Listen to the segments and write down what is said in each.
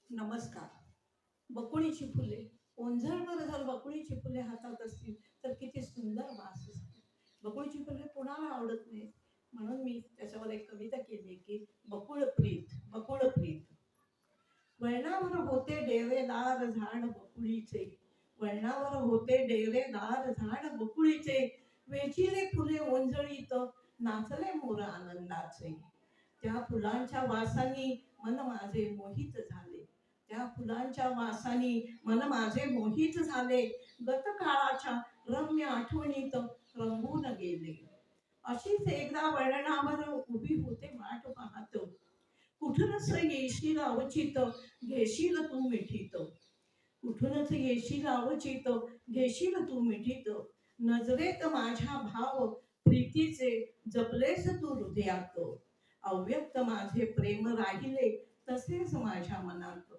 नमस्कार. बकुळीची फुले, ओंजळभर जर बकुळीची फुले हातात असतील तर किती सुंदर वास असतो. बकुळीची फुले कोणाला आवडत नाही. म्हणून मी त्याच्यावर एक कविता केली की बकुळ प्रीत, बकुळ प्रीत. वळणावर होते डेरेदार झाड बकुळीचे, वळणावर होते डेरेदार झाड बकुळीचे, वेचिले फुले ओंजळीत, नाचले मोर आनंदाचे. त्या फुलांच्या वासानी मन माझे मोहित झाले, त्या फुलांच्या वासानी मन माझे मोहित झाले, गतकाळाच्या रम्य आठवणीत रंगून गेले. अशीच एकदा वळणावर उभी होते वाट पाहत, कुठूनच येशील अवचित, घेशील तू मिठीत. कुठूनच येशील अवचित, घेशील तू मिठीत. नजरेत माझ्या भाव प्रीतीचे, जपलेस तू हृदयात. अव्यक्त माझे प्रेम राहिले तसेच माझ्या मनात.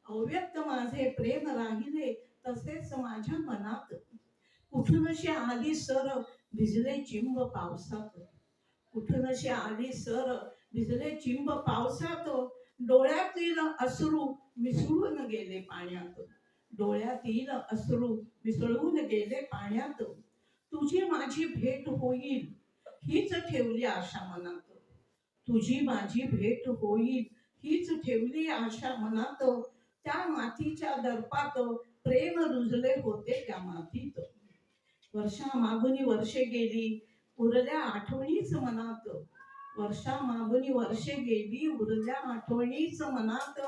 अव्यक्त माझे प्रेम राहिले तसेच माझ्या मनात. कुठूनशी आली सर, भिजले चिंब पावसात. कुठूनशी आली सर, भिजले चिंब पावसात. डोळ्यातील अश्रू मिसळून गेले पाण्यात. डोळ्यातील अश्रू मिसळून गेले पाण्यात. तुझी माझी भेट होईल हीच ठेवली आशा मनात. तुझी माझी भेट होईल हीच ठेवली आशा मनात. त्या मातीच्या दर्पात प्रेम रुजले होते त्या मातीत. वर्षा मागुनी वर्षे गेली, उरल्या आठवणीच मनात. वर्षा मागुनी वर्षे गेली, उरल्या आठवणीच मनात.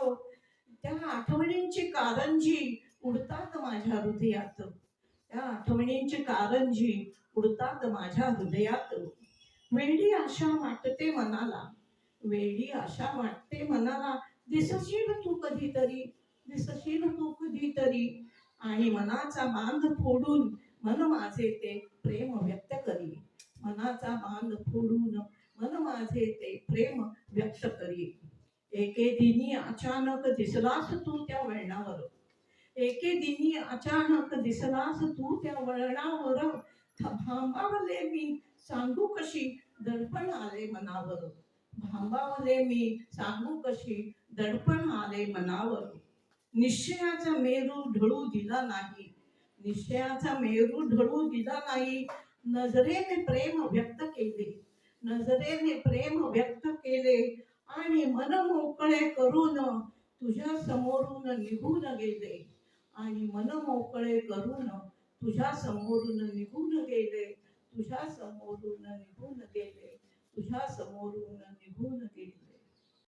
त्या आठवणींची कारंजी उडतात माझ्या हृदयात. त्या आठवणींची कारंजी उडतात माझ्या हृदयात. वेडी आशा वाटते मनाला, वेडी आशा वाटते मनाला. दिसशील तू कधीतरी, दिसशील तू कधीतरी. आणि मनाचा बांध फोडून मन माझे ते प्रेम व्यक्त करी. मनाचा बांध फोडून मन माझे ते प्रेम व्यक्त करी. एके दिनी अचानक दिसलास तू त्या वळणावर. एके दिनी अचानक दिसलास तू त्या वळणावर. भांबावले मी सांगू कशी, दडपण आले मनावर. भांबावले मी सांगू कशी, दडपण आले मनावर. निश्चयाचा मेरू ढळू दिला नाही, निश्चयाचा मेरू ढळू दिला नाही. नजरेने प्रेम व्यक्त केले, नजरेने प्रेम व्यक्त केले. आणि मन मोकळे करून तुझ्या समोरून निघून गेले. आणि मन मोकळे करून तुझ्या समोरून निघून गेले. तुझ्या समोरून निघून गेले. तुझ्या समोरून निघून गेले.